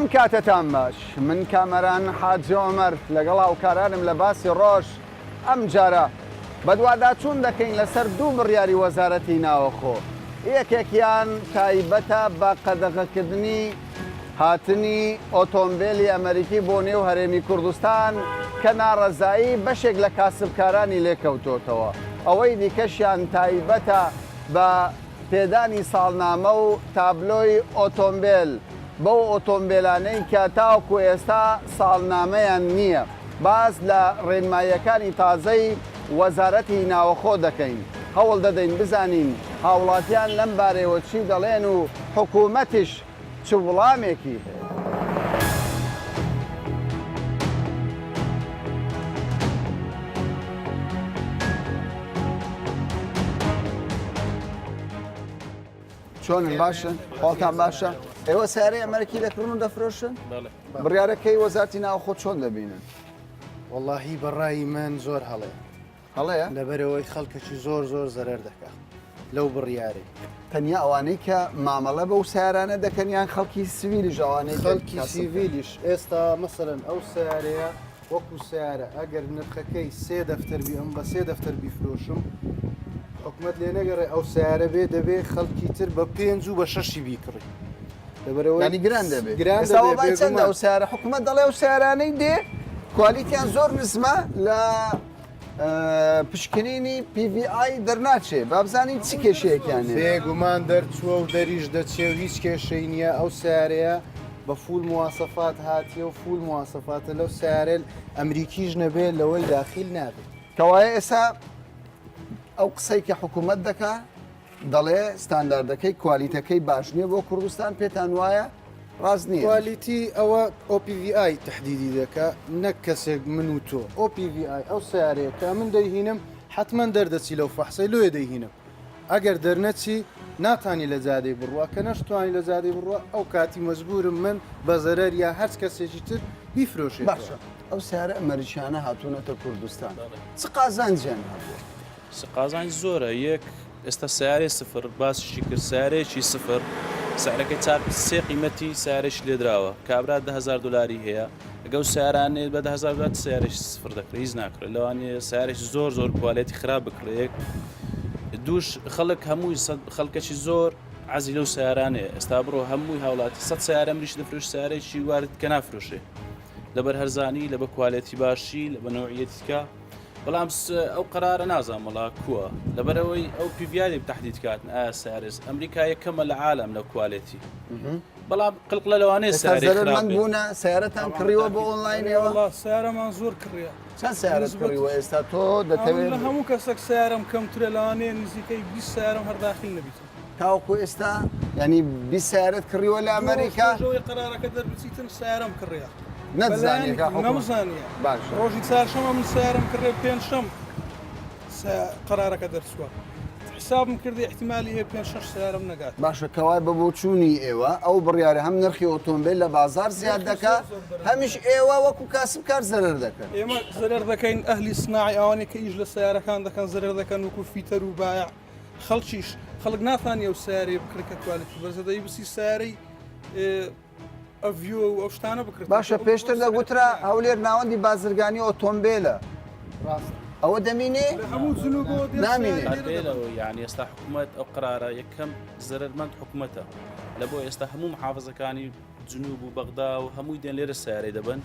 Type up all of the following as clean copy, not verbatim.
بەڵام کاتەتان باش من کامەران حاجی عومەر لەگەڵ هاوکارانم لە باسی ڕۆژ ئەم جارە بەدواداچوون دەکەین لەسەر دوو بڕیاری وەزارەتی ناوەخۆ. یەکێکیان تایبەتە بە قەدەغەکردنی هاتنی ئۆتۆمبیلی ئەمریکی بۆ نێو هەرێمی کوردستان کە ناڕەزایی بەشێک لە کاسبکارانی لێکەوتۆتەوە. ئەوەی دیکەشیان تایبەتە بە پێدانی ساڵنامە و تابلۆی ئۆتۆمبیل بەو ئۆتۆمبیلانەی کە تاوەکو ئێستا ساڵنامەیان نییە. باز لە ڕێنماییەکانی تازەی وەزارەتی ناوەخۆ دەکەین. هەوڵ دەدەین بزانین هاوڵاتیان لەم بارەوە چی دەڵێن و حکوومەتیش چ وڵامێکی هەیە. چۆنن باشن؟ خۆڵتان باشە؟ ئێوە سیارەی ئەمریکی دەکڕن و دەفرۆشن؟ بڕیارەکەی وەزارەتی ناوەخۆ چۆن دەبینن؟ وەڵاهی بەڕای من زۆر هەڵەیە. هەڵەیە؟ لەبەرەوەی خەڵکەکی زۆر زەرەر دەکات لەو بڕیارێ. تەنیا ئەوانەی کە مامەڵە بەو سیارانە دەکەن یان خەڵکی سیڤیلیش ئەوانەی خەڵکی سیڤیلیش ئێستا مەسەرەن ئەو سیارەیە وەکو سیارە ئەگەر نرخەکەی 3 دەفتەر بی ئەم بە 3 دەفتەر بیفرۆشم حکومەت لێ نەگەڕێ ئەو سیارە بێ خەڵکی تر بە 5 و بە 6 بیکڕی. ینی گران دەبێت چەندە ئەو سیارە حکومەت دەڵێ ئەو سیارانەی دێ کوالیتیان زۆر نزمە لە پشکنینی PVI دەرناچێ بابزانین چی کێشەیەکیان بێگومان دەرچووە و دەریش دەچێ و هیچ کێشەی نییە. ئەو سیارەیە بە فول مواسەفات هاتیە و فول مواسەفاتە لەو سیارێل ئەمریکیش نەبێت لەوەی داخیل نابێت. کەوایە ئێستا ئەو قسەی کە حکوومەت دەکا دەڵێ ستانداردەکەی کوالیتەکەی باش نییە بۆ کوردستان پێتان وایە ڕاست نییە. کوالیتی ئەوە OPVI تهدیدی دەکات نەک کەسێک من و تۆ OPVI ئەو سیارەیە کە من دەیهینم حتمما دەردەچی لەو فەحسەی لۆیە دەیهینم. ئەگەر دەرنەچی ناتانی لە زادەی بڕوە کە نەشتوانی لە زادەی بڕوە ئەو کاتی مەزبورم من بە زەرەر یا هەر کەسێکی تر بیفرۆشێت. باشە ئەو سیارە ئەمریکیانە هاتوونەتە کوردستان چ قازانجیان هەبووە؟ قازانج زۆرە. یەک ئێستا سیارێ سفر باسیشی کرد سیارێکی سفر سعرەکەی چاپ سێ قیمەتی سیارێک لێدراوە کابرا $10,000 هەیە لەگەڵ سیارانێت بە $10,000 سیارێکی سفر دەکرێت هیچ ناکرێت لەوانەیە سیارێکی زۆر کوالیتی خراپ بکرێت. دووش خەڵک هەمووی خەڵکەی زۆر عەزی لەو سیارانەیە ئێستا بڕۆ هەمووی هاوڵاتی 100 سیارە ئەمریش دەفرۆش سیارێکی وارد کە نافرۆشێ لەبەر هەرزانی لە بە کوالیتی باشی لە بە نەوعیەتیکە. بەڵام ئەو قەرارە نازان وڵا کووە لەبەرەوەی ئەو PVI تهدید کاتن ئایا سیارێز ئەمریکا یەکەمە لە عالەم لە کوالیتی. بەڵام قلق لە لەوانەیە سیارەمەند بوونە سیارەتان کڕیوە بۆ ئۆنلاینەوە؟ سیارەمان زۆر کڕیە. چەند سیارەت کڕیوە ئێستا تۆ دەتەوێت لە هەموو کەسێک سیارم کەمترە لەوانەیە نزیکەی 20 سیارم هەرداخیل نەبیت. تاوەکو ئێستا ینی 20 سیارەت کڕیوە لە ئەمریکا؟ قەرارەکە دەربچیتن سیارم کڕیە. نەمزانیە باش ڕۆژی چارشەمە من سیارم کڕێ پێنجشەم قەرارەکە دەرچووە حسابم کردی احتیمالی هەیە 5-6 سیارم نەگات. باشە کەوای بە بۆچوونی ئێوە ئەو بڕیارە هەم نرخی ئۆتۆمبیل لە بازار زیاد دەکات هەمیش ئێوە وەکو کاسبکار زەرەر دەکەن. ئێمە زەرەر دەکەین ئەهلی سناعی ئەوانەی کە ئیش لە سیارەکان دەکەن زەرەر دەکەن وەکو فیتەر و بایع خەڵکیش خەڵک ناتوانێ ئەو سیارەی بکڕێکە کوالیتی بەرزەدەی بسی سیارەی ئەڤیۆ و ئەو شتانە بکرێت. باشە پێشتر دەگوترا هەولێر ناوەندی بازرگانی ئۆتۆمبیلە ئەوە دەمینێ هەموو نامینێتەوە یعنی ئێستا حکوومەت ئەو قرارە یەکەم زەرمەند حکوومەتە لە بۆ ئێستا هەموو محافظەکانی جنوب و بەغدا و هەمووی دێن لێرە سیارەی دەبن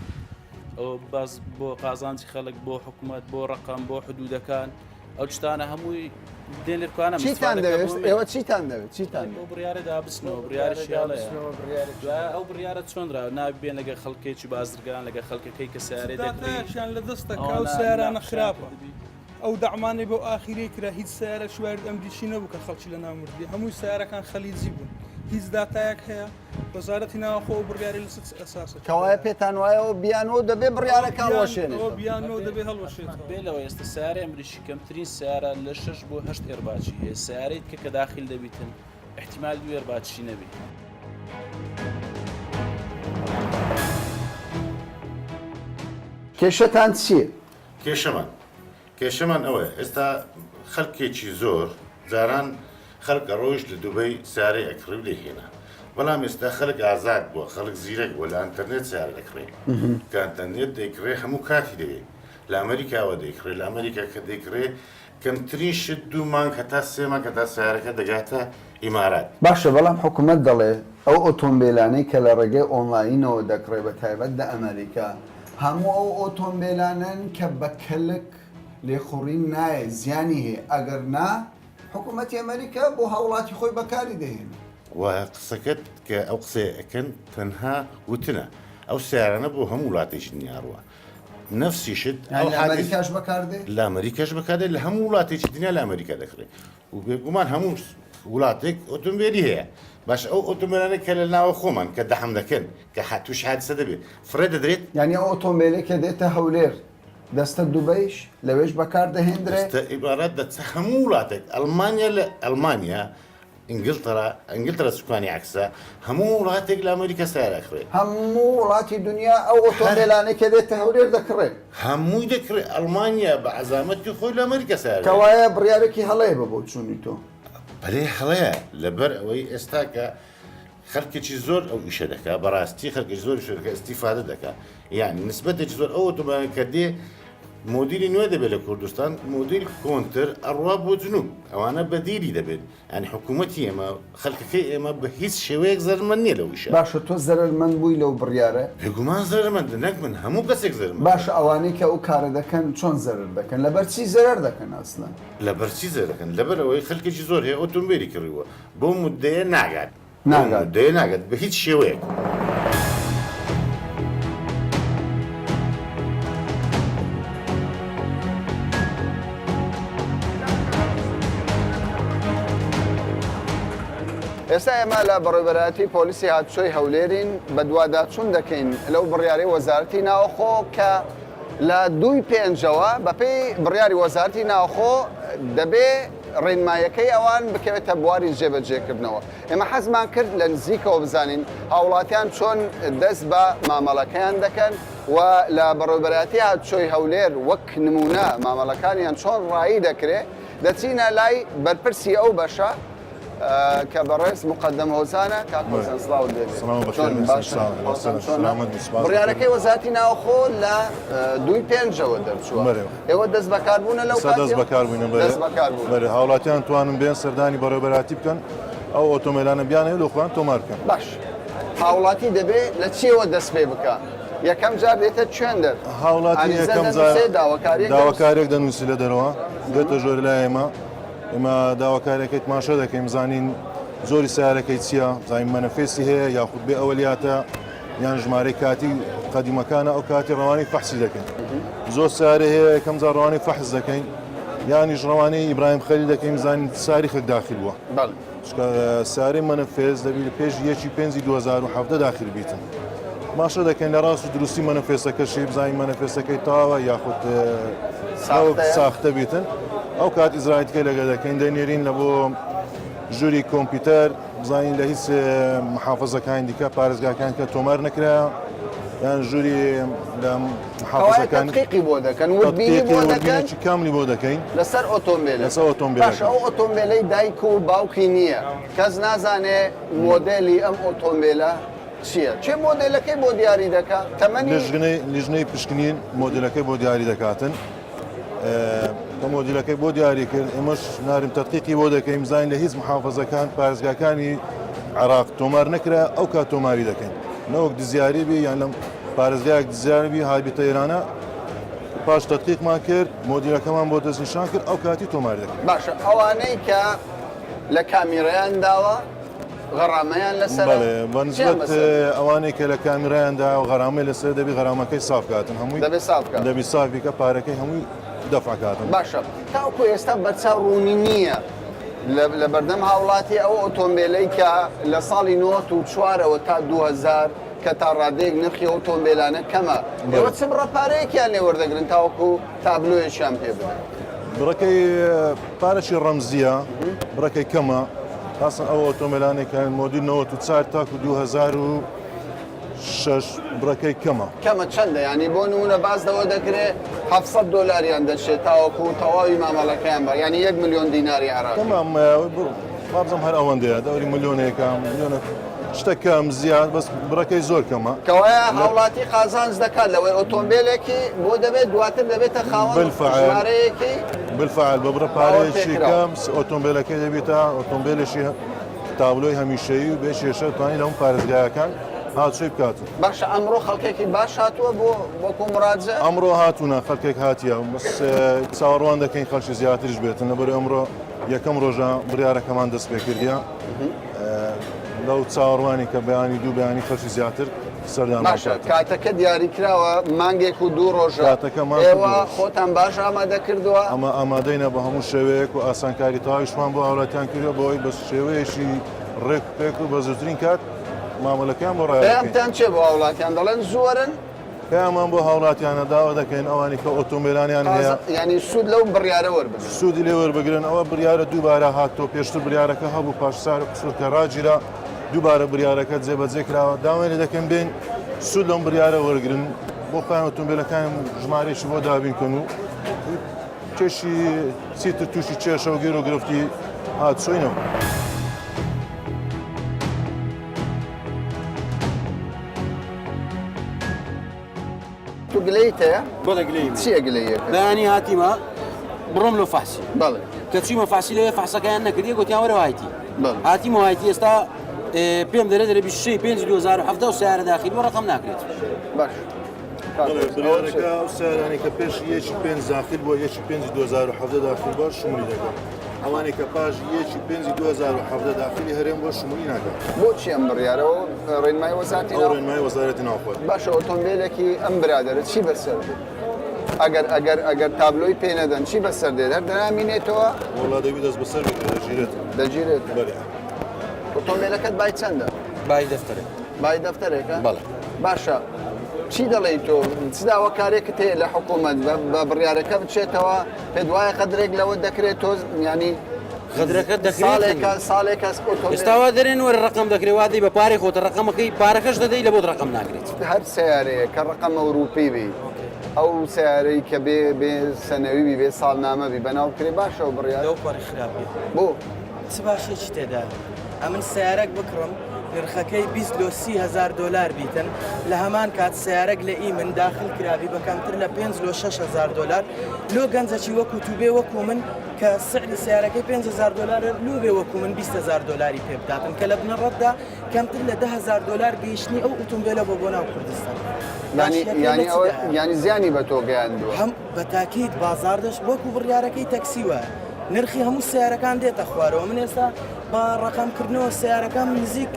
ئەو باز بۆ قازانجی خەڵک بۆ حکوومەت بۆ ڕقم بۆ حدودەکان ئەو شتانە هەمووی دێن لێرکوانە چیتان دەوێت ئێوە چیتان دەوێت چیتان بۆ بڕیارە دابستنەوە بڕیارشیاڵەیە ئەو بڕیارە چۆنرا نابێن لەگە خەڵکێکی بازرگان لەگە خەڵکەکەی کە سیارەی دەکرێتیان لە دەستەکە و سیارانە خراپە ئەو دەعمانەی بۆ ئاخیری کرا هیچ سیارە شوارد ئەمریکی نەبوو کە خەڵکی لە نامردی هەمووی سیارەکان خەلیجی بوون هیچ داتایەک هەیە وەزارەتی ناوەخۆ بڕیاری لەسەر ئەساسە کەوایە پێتان وایەوە بیانەوە دەبێ بڕیارەکان وەشێنێتەوە بیانەوە دەبێ هەڵوەشێتەوە بێلەوە ئێستا سیارە ئەمریکی کەمترین سیارە لە 6 بۆ 8 ئێرباچی هەیە سیارەیت کە داخل دەبیتن احتیمال 2 ئێرباچی نەبێت. کێشەتان چییە؟ کێشەمان ئەوە ئێستا خەڵکێکی زۆر جاران خەڵکە ڕۆژ لە دوبەی سیارەی ئەکڕی لێهێنا بەڵام ئێستا خەڵک ئازاد بووە خەڵک زیرەک بووە لە ئەنتەرنێت سیار دەکڕێ کە ئەنتەرنێت دەیکڕێ هەموو کاتی دەوێت لە ئەمریکاوە دەیکڕێ لە ئەمریکا کە دەیکڕێ کەمترین شت 2 مانگ هەتا 3 مانگ هەتا سیارەکە دەگاتە ئیمارات باشە بەڵام حکوومەت دەڵێ ئەو ئۆتۆمبیلانەی کە لە ڕێگەی ئۆنلاینەوە دەکڕێ بە تایبەت لە ئەمریکا هەموو ئەو ئۆتۆمبیلانن کە بە کەلک لێخوڕین نایە زیانی هەیە ئەگەر نا حکوومەتی ئەمریکا بۆ هاوڵاتی خۆی بەکاری دەهێن و قسەکەت کە ئەو قسەیە ئەەکەن تەنها وتنە ئەو سیارانە بۆ هەموو وڵاتێکی دنیاڕوە نفسیشت ئەمریکاش بەکاردێ لە ئەمریکاش بەکارێت لە هەموو وڵاتێکی دنیا لە ئەمریکا دەکرێت و بێگومان هەموو وڵاتێک ئۆتۆمبیلی هەیە باش ئەو ئۆتۆمبیلانە کە لە ناوە خۆمان کە دەحەم دەکەن کە توش حادسە دەبێت فرێ دەدرێت یعنی ئەو ئۆتۆمبیلێک کە دێتە هەولێر دەستە دووبەیش لەوێش بەکار دەهێنرێت ئیبارەت دەچە هەموو وڵاتێک ئەلمانیا لە ئەلمانیا ئینگلترا سوکانی عکسە هەموو وڵاتێک لە ئەمریکا سیارەکڕێت هەموو وڵاتی دنیا ئەو ئۆتۆمبیلانەی کە دێتە هەولێر دەکڕێت هەمووی دەکرێت ئەلمانیا بە عەزامەتی خۆی لە ئەمریکا سیارە کەوایە بڕیارێکی هەڵەیە بە بۆ چوونی تۆ بەلێ هەڵەیە لەبەر ئەوەی ئێستا کە خەڵکێکی زۆر ئەو ئیشە دەکات بەڕاستی خەڵکی زۆر شەکە ئیستیفادە دەکات یعنی نسبەتێکی زۆر ئەو ئۆتۆمبیلە کە دێ مۆدیلی نوێ دەبێت لە کوردستان مۆدیل کۆنتر ئەڕوا بۆ جنوب ئەوانە بەدیری دەبێت ئەنی حکوومەتی ئێمە خەڵکەکەی ئێمە بە هیچ شێوەیەک زەرمەند نییە لە ویشە باشە تۆ زەرمەند بووی لەو بڕیارە بێگومان زەرمەند نەک من هەموو کەسێک زەرمەند باشە ئەوانەی کە ئەو کارە دەکەن چۆن زەرر دەکەن لەبەر چی زەرەر دەکەن ئاسنا لە بەرچی زەرەکەن لەبەر ئەوەی خەڵکێکی زۆر هەیە ئۆتۆمبیلی کڕیوە بۆ مدەیە ناگات مدەیە ناگات بە هیچ شێوەیەک ئێستا ئێمە لە بەڕێوەبەرایەتی پۆلیسی هاتوچۆی هەولێرین بە دوواداچوون دەکەین لەو بڕیاری وەزارەتی ناوخۆ کە لە 2 پێنجەوە بەپێی بڕیاری وەزارەتی ناوخۆ دەبێ ڕێنمایەکەی ئەوان بکەوێتە بواری جێبەجێکردنەوە ئێمە حەزمان کرد لە نزیکەوە بزانین هاوڵاتیان چۆن دەست بە مامەڵەکەیان دەکەن و لە بەڕێوەبەرایەتی هاتوچۆی هەولێر وەک نمونە مامەڵەکانیان چۆن ڕایی دەکرێت دەچینە لای بەرپرسی ئەو بەشە کە بەڕێز مقدم هۆزانە کاکۆزان سڵاو بڕیارەکەی وەزارەتی ناوخۆ لە 2 پێنجەوە دەرچووە ئێوە دەست بەکاربوونە لەو دەست بەکاربوونە بەرە هاوڵاتیان توانن بێن سەردانی بەڕێوەبەراتی بکەن ئەو ئۆتۆمبیلانە بیانەیە لە خۆیان تۆمار بکەن باش هاوڵاتی دەبێت لە چیەوە دەست پێ بکە یەکەم جار دێتە چێن دەر هاوڵاتی یەکەم داواکارێک دەنووسی لە دەرەوە دێتە ژۆر لای ئێمە ئێمە داواکارێکێک ماشە دەکەین زانین زۆری سیارەکەی چییە زانین مەنەفێسی هەیە یاخود بێ ئەوەلیاتە یان ژمارەی کاتی قەدیمەکانە ئەو کاتی ڕەوانی فەحسی دەکەین زۆر سیارە هەیە یەکەم جار ڕەوانی فەحس دەکەین یانیش ڕەوانەی ئیبراهیم خەلیل دەکەین زانین ساریخێک داخل بووە سارەی مەنەفێز دەبی لە پێش 1/5/2017 داخل بیتن ماشە دەکەین لە ڕاست و دروستی مەنەفێسەکەشی بزانین مەنەفێسەکەی تاوە یاخود ساختە بیتن ئەو کات ئیزرایەتەکەی لەگە دەکەین دەنێرین لە بۆ ژووری کۆمپیوتەر بزانین لە هیچ محافظەکانی دیکە پارێزگاکان کە تۆمار نەکرا یان ژووری لە محافظەکان تحقیقی بۆ دەکەن وردبینی بۆ دەکەن کاملی بۆ دەکەین لەسەر ئۆتۆمبیل لەسەر ئۆتۆمبیل باش ئەو ئۆتۆمبیلەی دایک و باوکی نییە کەس نازانێ مۆدێلی ئەم ئۆتۆمبیلە چییە چێ مۆدلەکەی بۆ دیاری دەکات تەمەنی لیژنەی پشکنین مۆدلەکەی بۆ دیاری دەکاتن کە مۆدیلەکەی بۆ دیاری کرد ئێمەش ناریم تەدقیقی بۆ دەکەین زانین لە هیچ محافظەکان پارێزگاکانی عێراق تۆمار نەکرا ئەو کات تۆماری دەکەین نەوەک دزیاری بی یان لەم پارێزگایەک دزیاربی هابیتە ئێرانە پاش تەدقیقمان کرد مۆدیلەکەمان بۆ دەستنیشان کرد ئەو کاتی تۆماری دەکەین باشە ئەوانەی کە لە کامیرەیان داوە غەڕامەیان لەسەر بەنسبەت ئەوانەی کە لە کامیرایاندا و غەرامەی لەسەر دەبی غەرامەکەی سافکاتن هەمووی دەبی سافی کە پارەکەی هەمووی دەفعکاتن باشە تاوکو ئێستا بەرچاو ڕوونی نییە لە بەردەم هاوڵاتی ئەو ئۆتۆمبیلەی کە لە ساڵی 94ەوە تا 2000 کە تا ڕادەیەک نرخی ئۆتۆمبیلانە کەمە ئێوە چ بڕەپارەیەکیان لێ وەردەگرن تاوەکو تابلۆیەکیان پێ بدەن بڕەکەی پارەشی ڕەمزیە بڕەکەی کەمە ئاسن ئەو ئۆتۆمبیلانێک کە مۆدیل 94 تاکو 2006 بڕەکەی کەمە چەندە ینی بۆ نمونە بازدەوە دەکرێت $700 دەچێت تاوەکو تەواوی مامەڵەکەیان بە ینی 1 ملیۆن دیناری عێراقی بابزم هەر ئەوەندەیە دەوری ملیۆنێکە ملیۆنە شتەکەم زیاد بەس بڕەکەی زۆر کەمە کەوایە هاوڵاتی قازانج دەکات لەوەی ئۆتۆمبیلێکی بۆ دەبێت دواتر دەبێتە خاوەن بالفعل. ژمارەیەکی بالفعل بە بڕە پارەیەکی کەم ئۆتۆمبیلەکەی دەبێتە ئۆتۆمبیلێکی تابلۆی هەمیشەیی و بێ شێشە توانین لەم پارێزگایەکان هاتووی بکاتن. باشە ئەمڕۆ خەڵکێکی باش هاتووە بۆ وەکو مراجە ئەمڕۆ هاتوونە خەڵکێک هاتیە بەس چاوەڕوان دەکەین خەڵکی زیاتریش بێتن لەبەر ئەمڕۆ یەکەم ڕۆژە بڕیارەکەمان دەست پێ کردیە لەو چاوەڕوانی کە بەیانی دوو بەیانی خەڵکی زیاتر سەردان باشە کاتەکە دیاریکراوە مانگێک و دوو ڕۆژە کاتەکە مانگ ئێوە دوو ڕۆژ. خۆتان باش ئامادە کردووە ئەمە ئامادەینە بە هەموو شێوەیەک و ئاسانکاری تاویشمان بۆ هاوڵاتیان کردوە بەوەی بە شێوەیەشی ڕێک پێک و بە زووترین کات مامەلەکەیان بۆ ڕایەکەین. پێیانتان چێ بۆ هاوڵاتیان دەڵێن زۆرن پێیانمان بۆ هاوڵاتیانە داوا دەکەین ئەوانی کە ئۆتۆمبیلانیان هەیە ینی سوود لەو بڕیارە وەربن سوودی لێ وەربگرن ئەوە بریارە دووبارە هاتۆ پێشتر بریارەکە هەبوو پاشسار قسوورکە ڕاجیرا دووبارە بریارەکە جێبەجێ کراوە داوای لێ دەکەم بین سوود لەم بریارە وەرگن بۆ خۆیان ئۆتۆمبیلەکان ژمارەیەکی بۆ دابینکەن و کێشی چیتر تووشی چێشە و گیر و گرفتی هاتسۆینەوە. تو گلەیت هەیە بۆ دەگلەی چیە گلەیەکە بەیانی هاتیمە بڕۆم لە فاسی بەڵێ کە چیمە فاسی لەوێ فاسەکەیان نەکردی گوتیان وەرە هایتی بەڵێ هاتیمە هایتی ئێستا پێم دەرێت لە 25/2007 و سیارە داخلی بۆ ڕقم ناکرێت باش بریارەکە ئەو سیارانی کە پێش یەکی پێنج داخل بۆ یەکی پێنج 2017 داخل بۆ شمولی دەکەن ئەوانێک کە پاش یەکی پێنج 2017 داخلی هەرێم بۆ شمولی ناکەن بۆچی ئەم بڕیارەوە ڕێنمای وەزارەتی ئەو ڕێنمای وەزارەتی ناوخۆت باشە ئۆتۆمبیلێکی ئەم برادرە چی بەسەر ئەگەر تابلۆی پێ نەدەن چی بەسەر دێت هەر دەنامینێتەوە وڵا دەبی دەست بەسەر دەگیرێت دەگیرێت بەێ ئۆتۆمبیلەکەت بای چەندە بای دەفتەرێت بای دەفتەرێکە بەڵێ باشە چی دەڵێ تۆ چ داواکارێکت هەیە لە حکوومەت بە بڕیارەکە بچێتەوە پێ دوایە قەدرێک لەوە دەکرێت تۆ ینی غەدرەکە دەکرێت ساڵێک ئێستاوا دەرێن وەرە ڕقم دەکرێت وادەی بە پارێک خۆتە ڕقمەکەی پارەکەش دەدەی لە بۆ ڕقم ناکرێت هەر سیارەیە کە ڕقم ئەوروپی بی ئەو سیارەی کە بێ سەنەوی بێ ساڵنامەبی بەناوکرێ باشە و بڕیار لەو پەڕی خراپی بۆ چ باشێکی تێدا ئەمن سیارەك بکڕم نرخەکەی 20-30,000 دلار بیتن لە هەمان کات سیارەك لە ئی من داخل کرابی بە کەمتر لە 5-6,000 دلار لۆ گەنجەکی وەکو تو بێ وەکو من کە سعری سیارەکەی 5,000 دلار لو بێ وەکو من 20,000 دلاری پێ بداتن کە لە بنەڕەتدا کەمتر لە 10,000 دلار گەیشتنی ئەو ئۆتۆمبیلە بۆ بۆ ناو کوردستان ینی زیانی بە تۆ گەیاندووە هەم بە تاکیت بازار دەشت وەکو بڕیارەکەی تەکسیوە نرخی هەموو سیارەکان دێتە خوارەوە من ئێستا بە ڕقمکردنەوە سیارەکان نزیک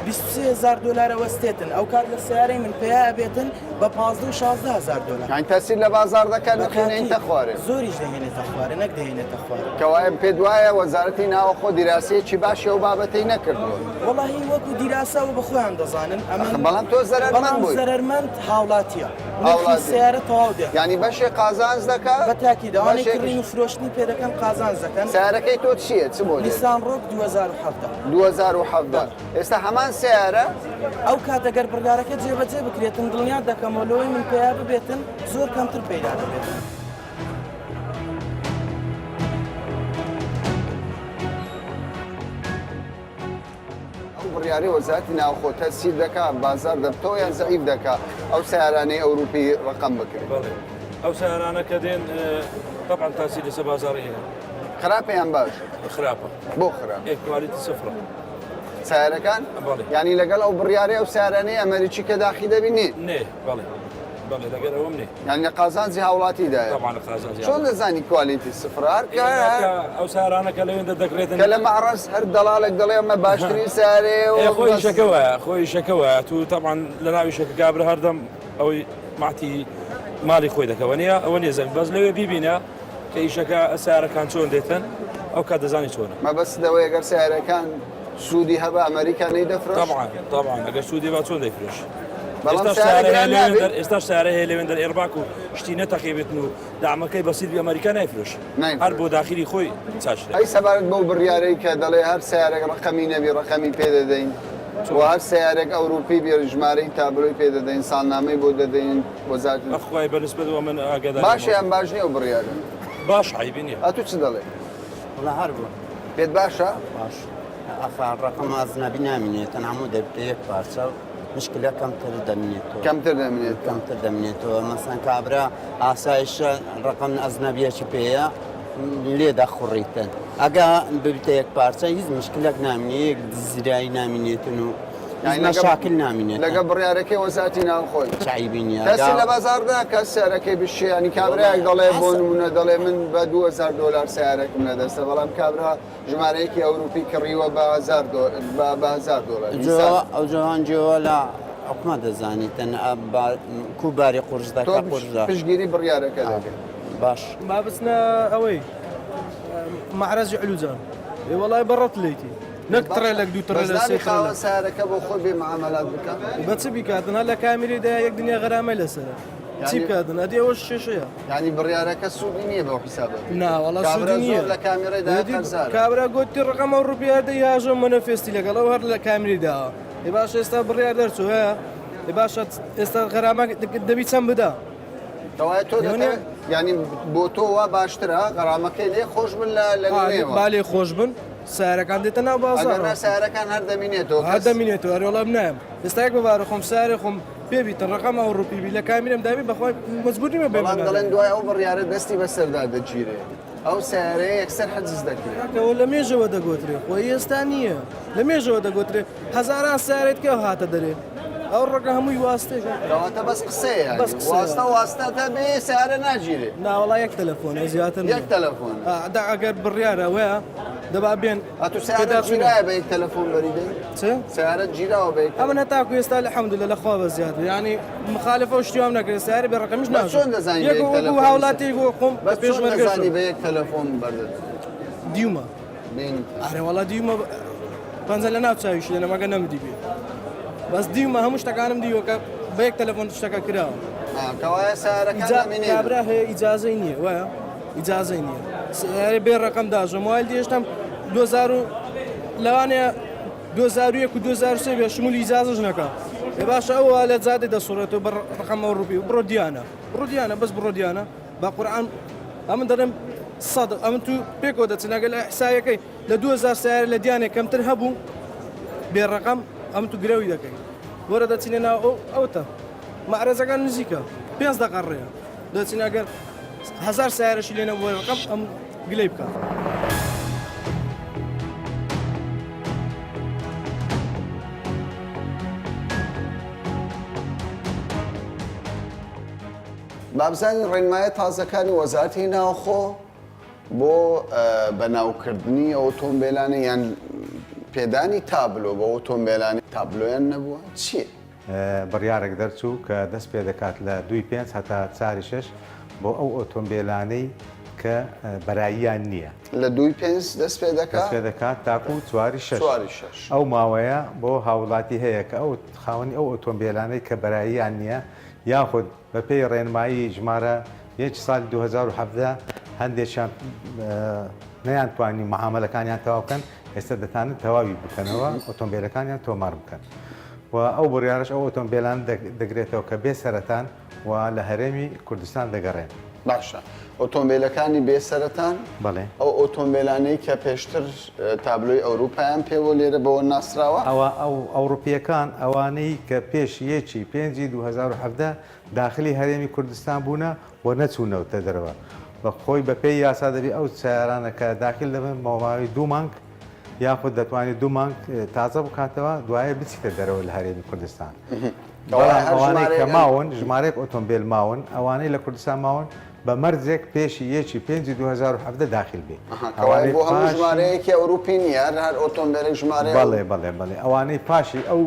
23,000 دلار وەستێتن ئەو کات لە سیارەی من پێیا بێتن بە 15-16,000 دلار یان تەسیر لە بازار دەکات نەخێنێتە خوارێ زۆریش دەهێنێتە خوارە نەک دەهێنێتە خوارە کەوایە پێ دوایە وەزارەتی ناوەخۆ دیراسەیەکی باشی ئەو بابەتەی نەکردووە وەڵاهی وەکو دیراسەوە بە خۆیان دەزانن بەڵام تۆ زەرمەند بووی زەرمەند هاوڵاتیە نرخی سیارە تەواو دێت ینی بەشێ قازانج دەکات بە تاکید ئەوانەی کڕین و فرۆشتنی پێ دەکەن قازانج دەکەن سیارەکەی تۆ چییە چ بۆ نیسان ڕۆک 2017 2017 ئێستا هەمان سیارە ئەو کاتەگەر بڕیارەکە جێبەجێ بکرێتن دڵنیا دەکەمەوەلەوەی من پێیا ببێتن زۆر کەمتر پەیدا دەبێتن بڕیاری وەزارەتی ناوخۆ تەسیر دەکات بازار دەبتەوە یان زەعیف دەکات ئەو سیارانەی ئەوروپی ڕقم بکرێت ئەو سیارانە کە دێن طبعا تاثیر لەسەر بازاڕی هەیە خراپەیان باش خراپە بۆ خراپ کوالیتی سفرە سیارەکان ینی لەگەڵ ئەو بڕیاری ئەو سیارانەی ئەمریکی کە داخی دەبینێ نێ بەڵێ بەڵێ لەگەر ئەوم نێ یعنی لە قازانجی هاوڵاتیدایە طبعا قازانجی چۆن دەزانی کوالیتی سفرار ئەو سیارانە کە لەوێندا دەکرێتن کە لە مەعرەس هەر دەڵالێک دەڵێ ئەمە باشترین سیارێ خۆی شەکەوە خۆی شەکەوە تو طبعا لە ناوی شەکە کابرا هەردەم ئەوەی ماتی ماڵی خۆی دەکەوە نیە ئەوە نیە زەن بەس لەوێ بیبینە کە ئیشەکە سیارەکان چۆن دێتن ئەو کات دەزانی چۆنە مەبەستەوەی ئەگەر سیارەکان سوودی هەبە ئەمریکا نەی دەفرۆش طبعا ئەگەر سوودی با چۆن دەیفرۆش بەڵام ئێستا سیارە هەیە لەوێندەر ئێرباک و شتی نەتەقیبێتن و دامەکەی بەسیل بی ئەمریکا نایفرۆش هەر بۆ داخلی خۆی چاشە ئەی سەبارەت بەو بڕیارەی کە دەڵێ هەر سیارێک ڕقەمی نەبی ڕقەمی پێ دەدەین هەر سیارێک ئەوروپی بێژمارەی تابلۆی پێ دەدەین ساڵنامەی بۆ دەدەین وەزارەتی ئەخوای بەنسبەتەوە من ئاگادار باشە یان باش نییە ئەو بڕیارە باش عیبی نییە ئەتوو چ دەڵێ وڵا هەر بوو پێت باشە باش ئەخان ڕقم ئازنابی نامێنێتەن هەموو دەبێت یەک پارچە مشکلە کەمتر دەمێنێتەوە کەمتر دەمێنێت کەمتر دەمێنێتەوە مەسەن کابرا ئاسایشە ڕقم ئەزنەبیەکی پێەیە لێ دەخوڕیتن ئەگە ببتە یەک پارچە هیچ مشکلێک نامێنێ یەک زیرایی نامێنێتن و شاکل نامێنێت لەگە بڕیارەکەی وەزاتی ناوخۆی چایبینە کەسی لە بازاردا کەس سیارەکەی بشیانی کابراایك دەڵێ بۆ نمونە دەڵێ من بە 2000 دلار سیارەکەم لەدەستە بەڵام کابرا ژمارەیەکی ئەوروپی کڕیوە بە 1000 دلار ئەو جوانجیەوە لە حکومە دەزانیتن کوباری قورس دەکە قورسدا پشگیری بڕیارەکە دەکەن باش ما بسنا ئەوەی معرەزی علوجان وڵای بەڕەت لێتی نەکتڕێ لەک دووتڕێ لە سێ خاوە سیارەکە بۆ خۆی بێ معاملات بکە بە چ بیکاتن هە لە کامیریدا یەک دنیا غەرامەی لەسەرە چی بکاتن ئەدی ئەوە شێشەیە ینی بڕیارەکە سوودی نییە بەو حسابە ناوەڵا سوودی نییە لە کامیرەدا کابرا گوتی ڕقەمە ڕوپیاردە یاژە مەنەفێستی لەگەڵەوە هەر لە کامیریداوە ێ باش ئێستا بڕیار دەرچوو هەیە ێ باشە ئێستا غەرامە دەبی چەند بدا کەوایە تۆ ینی بۆ تۆ وا باشترە غەرامەکەی لێ خۆش بن لە بالێ خۆش بن سارەکان دێتە ناو بازار سارەکان هەر دەمینێتەوە هەر دەمینێتەوە هەروەڵام نایم ئێستاک بەبارە خۆم سارێ خۆم پێبیتە ڕقەم ئەو ڕوپیبی لە کامیرم داوی بەخۆی مزبوطیمە بێڵام دەڵێن دوای ئەو بڕیارە دەستی بەسەردا دەگیرێ ئەو سیارەیە یەکسەر حەجز دەکرێت لە مێژەوە دەگوترێ خۆی ئێستا نییە لە مێژەوە دەگوترێ هەزاران سارێت کە هاتە دەرێ ئەو ڕقە هەمووی واستێکە کەواتە بەس قسەیە واستە تا بێ سیارە ناگیرێ ناوەڵا یەک تەلەفۆنە زیاتر یەک تەلەفۆن ئەگەر بڕیارە وەیە دەبا بێن ئەتو سیارە گیرایە بە یەک تەلەفۆن بەریدەی سیارەت گیراوە بە ئەمە نەتاکو ئێستا الحەمدولillah لەخوا بە زیاد ینی مخالفە و شتیوام نەکرێت سیارە بێ ڕقەمیش چۆن دەزانی هاوڵاتی بۆ خۆم بە پێشمەرگەزانی بە یەک تەلەفۆن بەردت دیومە ئارێوەڵا دیومە پەنجە لە ناو چاویش لێ نەمەگە نەمدی بێ بەس دیومە هەموو شتەکانم دیوەکە بە یەک تەلەفۆن شتەکە کراوە کەوایە سیارەکان کابرا هەیە ئیجازەی نییە وایە ئیجازەی نییە سیارە بێ ڕقەم داژە موایل دێشتم 2000 لەوانەیە 2001 و 2003 بێ شمولی ئیجازەش نەکە ێ باشە ئەوە لە جادێ دەسوڕێتەوە بە ڕقەمە ڕوپی بڕۆ دیانە بەس بڕۆ دیانە با قورئان ئەمن دەڵێم سەد ئەمن تو پێکەوە دەچنەگە لە ئەحسایەکەی لە 2000 سیارە لە دیانێک کەمتر هەبوو بێ ڕقەم ئەم تو گرەوی دەکەین وەرە دەچینە ناو ئەوتە معرەزەکان نزیکە 5 دقە ڕێە دەچینەگەر 1000 سیارەشی لێنە بۆ ڕقەم ئەم گلەی بکە بابزانی ڕێنمایە تازەکانی وەزارەتی ناوخۆ بۆ بەناوکردنی ئۆتۆمبیلانی یان پێدانی تابلۆ بە ئۆتۆمبیلانی تابلۆیان نەبووە چییە؟ بڕیارێک دەرچوو کە دەست پێ دەکات لە 2.5 هەتا 4.6 بۆ ئەو ئۆتۆمبیلانەی کە بەراییان نییە لە 2.5 دەست پێ دەکات تاکو 4.6 ئەو ماوەیە بۆ هاوڵاتی هەیە کە ئەو خاوەنی ئەو ئۆتۆمبیلانەی کە بەراییان نییە یاخود بە پێی ڕێنمایی ژمارە 1 ساڵی 2017 هەندێکیان نەیانتوانی مەعاملەکانیان تەواو بکەن ئێستا دەتانن تەواوی بکەنەوە ئۆتۆمبیلەکانیان تۆمار بکەن و ئەو بڕیارش ئەو ئۆتۆمبیلان دەگرێتەوە کە بێ سەرەتان و لە هەرێمی کوردستان دەگەڕێن باشە ئۆتۆمبیلەکانی بێسەرەتان بڵێ ئەو ئۆتۆمبیلانەی کە پێشتر تابلۆی ئەوروپایان پێوە لێرە بەوە ناسراوە ئەو ئەوروپیەکان ئەوانەی کە پێش 1/5/2017 داخلی هەرێمی کوردستان بوونە بۆ نەچوونەوتە دەرەوە بە خۆی بە پێی یاسا دەبی ئەو سیارانە کە داخل دەبن ماوەی 2 مانگ یاخود دەتوانێت 2 مانگ تازە بکاتەوە دوایە بچیتە دەرەوە لە هەرێمی کوردستان ئەوانەی کە ماون ژمارەیەک ئۆتۆمبیل ماون ئەوانەی لە کوردستان ماون بە مەرجێک پێشی 1/5/2017 داخل بێ ژمارەیەکی ئەوروپی نیە هەر ئۆتۆمبیلێک ژمارە بەڵێ ئەوانەی پاشی ئەو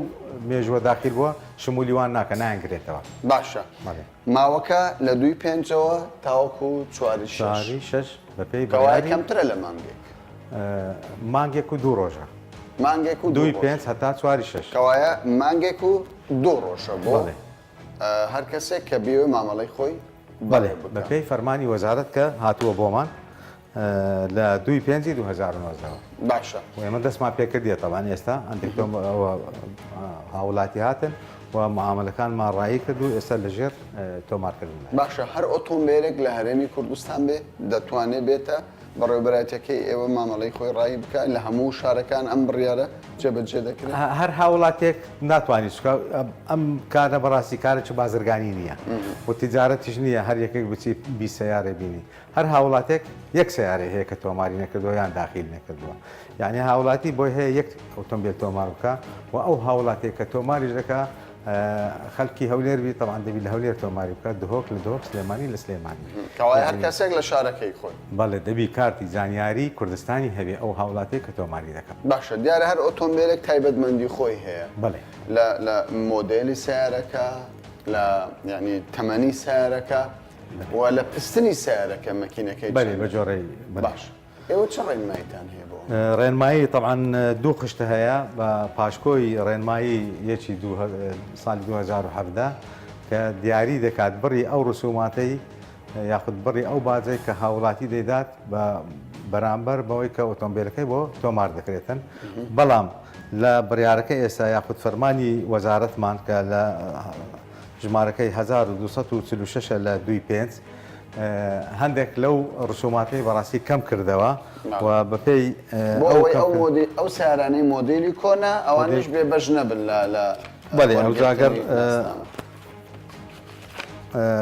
مێژوە داخل بووە شمولیوان ناکە نانگرێتەوە باشە ماوەکە لە 2.5ەوە تاوەکو 4.6 بەپێی کەمترە لە مانگێک مانگێک و 2 ڕۆژە مانگێک و 2.5 هەتا 4.6 کەوایە مانگێک و 2 ڕۆژە بۆ هەر کەسێک کە بێوێ مامەڵی خۆی بەڵێ بەپێی فەرمانی وەزارەت کە هاتووە بۆمان لە 2/5/2019 باشە ئێمە دەستمان پێکردیە تەوان ئێستا ئەندێکتۆم هاوڵاتی هاتن و معاملەکانمان ڕایی کرد و ئێستا لەژێر تۆمارکردن باشە هەر ئۆتۆمبیلێک لە هەرێمی کوردستان بێ دەتوانێت بێتە بەڕێوەبەرەتەکەی ئێوە مامەڵی خۆی ڕایی بکە لە هەموو شارەکان ئەم بڕیاە جێبەجێ دەکرێت هەر هاوڵاتێک ناتوانانی ئەم کارە بەڕاستی کارێکی بازرگانی نییە و تیجارەتیش نییە هەر یەکێک بچی بی سیارە بینی هەر هاوڵاتێک یەک سیارە هەیە کە تۆماری نەکردەوە یان داخیل نەکردووە یعنی هاوڵاتی بۆی هەیە یەک ئۆتۆمبیل تۆمار بکە و ئەو هاوڵاتێک کە تۆماریش دەکە خەڵکی هەولێربی تەوان دەبی لە هەولێر تۆماری بکە دهۆک لە دۆک سلێمانی لە سلێمانی کەوای هەر کەسێک لە شارەکەی خۆی بەڵێ دەبی کارتی زانیاری کوردستانی هەبێ ئەو هاوڵاتێک کە تۆماری دەکەن باشە دیارە هەر ئۆتۆمبیلێک تایبەتمەندی خۆی هەیە بڵێ لە مۆدلی سیارەکە لە ینی تەمەنی سیارەکە و لە پستنی سیارەکە مەکینەکەی بەێ بە جۆڕی باش ئێوە چه ڕێنمایتان هەیە بۆ ڕێنمایی طبعاان دوو خشتە هەیە بە پاشکۆی ڕێنمایی یەکی ساڵی 2017 کە دیاری دەکات بڕی ئەو ڕسوماتەی یاخود بڕی ئەو بازەی کە هاوڵاتی دەیدات بە بەرامبەر بەوەی کە ئۆتۆمبیلەکەی بۆ تۆمار دەکرێتن بەڵام لە بڕیارەکە ئێستا یاخود فەرمانی وەزارەتمان کە لە ژمارەکەی 1246 لە 25 هەندێک لەو ڕسوماتی بەڕاستی کەم کردەوە و بەپێی ئەو سیارانەی مۆدلی کۆنا ئەوانش بێ بەش نەبن لە بەێ ئەوجاگەر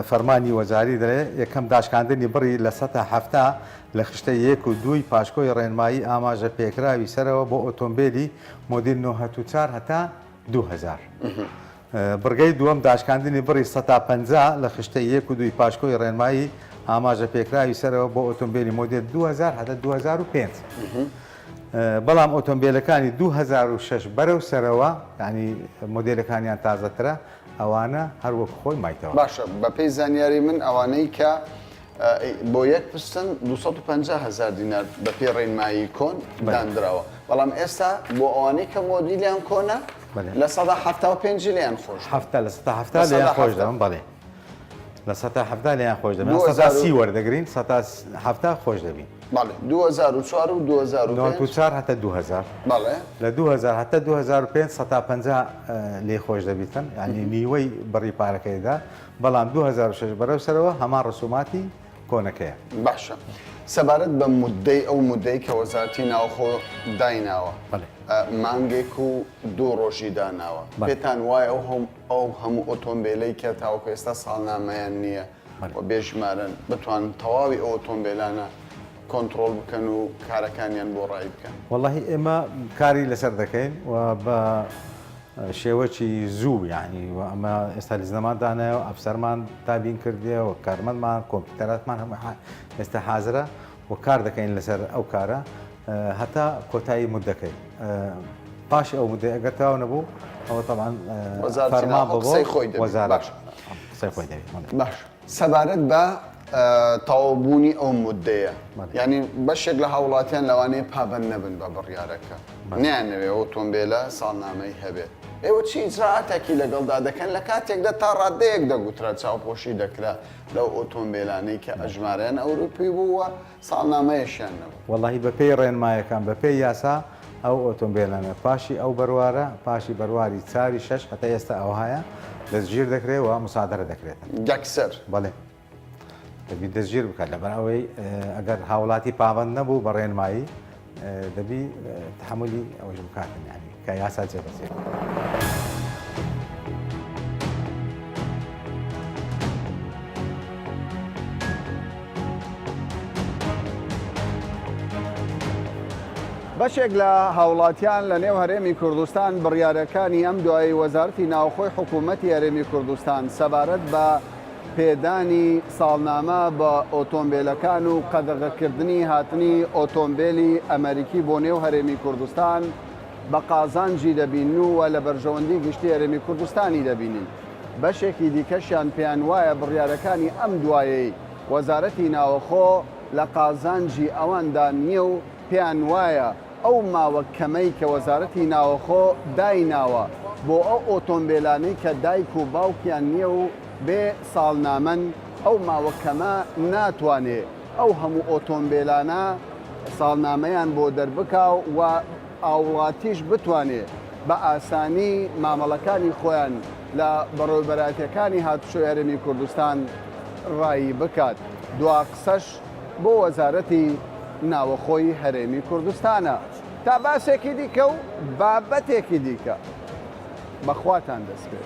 فەرمانی وەزاری دەرێ یەکەم داشکاندنی بڕی لە 1970 لە خشتە 1 و 2 پاشکۆی ڕێنمایی ئاماژە پێکراوی سەرەوە بۆ ئۆتۆمبیلی مۆدیل 1940 هەتا 2000 بڕگەی دووەم داشکاندنی بڕی 150 لە خشتە 1 و 2 پاشکۆی ڕێنمایی ئاماژە پێکراوی سەرەوە بۆ ئۆتۆمبیلی مۆدیل 2000 هەتا 2005 بەڵام ئۆتۆمبیلەکانی 2006 بەرەو سەرەوە ینی مۆدلەکانیان تازەترە ئەوانە هەروەک خۆی مایتەوە باشە بەپێی زانیاری من ئەوانەی کە بۆ یەک پستن 250,000 دینار بەپێی ڕێنمایی کۆن دانراوە بەڵام ئێستا بۆ ئەوانەی کە مۆدیلیان کۆنا لە 175 لیان خۆش لە 170 لیان خۆش دەبن بەڵێ لە 170 لیان خۆش دەبن 130 وەردەگرین 170 خۆش دەبین بەڵێ 2004 و 2004 هەتا 2000 بەڵێ لە 2000 هەتا 2005 150 لێ خۆش دەبیتن ینی نیوەی بڕی پارەکەیدا بەڵام 2006 بەرەو سەرەوە هەمان ڕسوماتی کۆنەکەیە باشە سەبارەت بە مودەی ئەو مودەی کە وەزارەتی ناوخۆ دایناوە مانگێک و دوو ڕۆژی داناوە پێتان وایە ئەو هەموو ئۆتۆمبیلەی کە تاوەکە ئێستا ساڵنامەیان نییە و بێژمارن بتوان تەواوی ئەو ئۆتۆمبیلانە کۆنتترۆل بکەن و کارەکانیان بۆ ڕای بکەن واللهی ئێمە کاری لەسەر دەکەین و بە شێوەکی زوو یعنی ئەمە ئێستا لیزنەماندانەوە ئەفسەرمان تابین کردیەوە کارمەندمان کۆمپیوتەراتمان هەموو ئێستا حازرە و کار دەکەین لەسەر ئەو کارە هەتا کۆتایی مدەکەی پاشی ئەو مدە ئەگەر تاو نەبوو ئەوە طبعاً فەرمان قسەی خۆی وەزارەت باش سەبارەت بە تەواوبوونی ئەو مودەیە ینی بەشێک لە هاوڵاتیان لەوانەیە پابند نەبن بە بڕیارەکە نیانەوێ ئۆتۆمبیلە ساڵنامەی هەبێت ئێوە چی ئیجراعاتێکی لەگەڵدا دەکەن لە کاتێکدا تا ڕادەیەک دەگوترا چاوپۆشی دەکرا لەو ئۆتۆمبیلانەی کە ئەژمارەیان ئەوروپی بووە ساڵنامەیەشیان نەبوو وەڵاهی بەپێی ڕێنمایەکان بەپێی یاسا ئەو ئۆتۆمبیلانە پاشی ئەو بەروارە پاشی بەرواری چاوی 6 هەتا ئێستا ئەوهایە دەستگیر دەکرێت و مسادرە دەکرێت یەکسەر بەڵێ دەبی دەستگیر بکات لەبەر ئەوەی ئەگەر هاوڵاتی پابند نەبوو بە ڕێنمایی دەبی تحملی ئەوەش بکاتن ینی کە یاسا جێبەجێ بەشێک لە هاوڵاتیان لە نێو هەرێمی کوردستان بڕیارەکانی ئەم دوایی وەزارەتی ناوخۆی حکوومەتی هەرێمی کوردستان سەبارەت بە پێدانی ساڵنامە بە ئۆتۆمبیلەکان و قەدەغەکردنی هاتنی ئۆتۆمبیلی ئەمریکی بۆ نێو هەرێمی کوردستان بە قازانجی دەبین و لە بەرژەوەندی گشتی هەرێمی کوردستانی دەبینین. بەشێکی دیکەشیان پێیان وایە بڕیارەکانی ئەم دوایەی وەزارەتی ناوەخۆ لە قازانجی ئەواندا نییە و پێیان وایە ئەو ماوە کەمەی کە وەزارەتی ناوەخۆ دایناوە بۆ ئەو ئۆتۆمبیلانەی کە دایک و باوکیان نییە و بێ ساڵنامەن ئەو ماوەکەمە ناتوانێت ئەو هەموو ئۆتۆمبیلانە ساڵنامەیان بۆ دەربکا و ئاوڵاتیش بتوانێت بە ئاسانی مامەڵەکانی خۆیان لە بەڕێوەبەراتیەکانی هاتوچۆی هەرێمی کوردستان ڕایی بکات. دوا قسەش بۆ وەزارەتی ناوەخۆی هەرێمی کوردستانە تا باسێکی دیکە و بابەتێکی دیکە بەخواتان دەست پێ.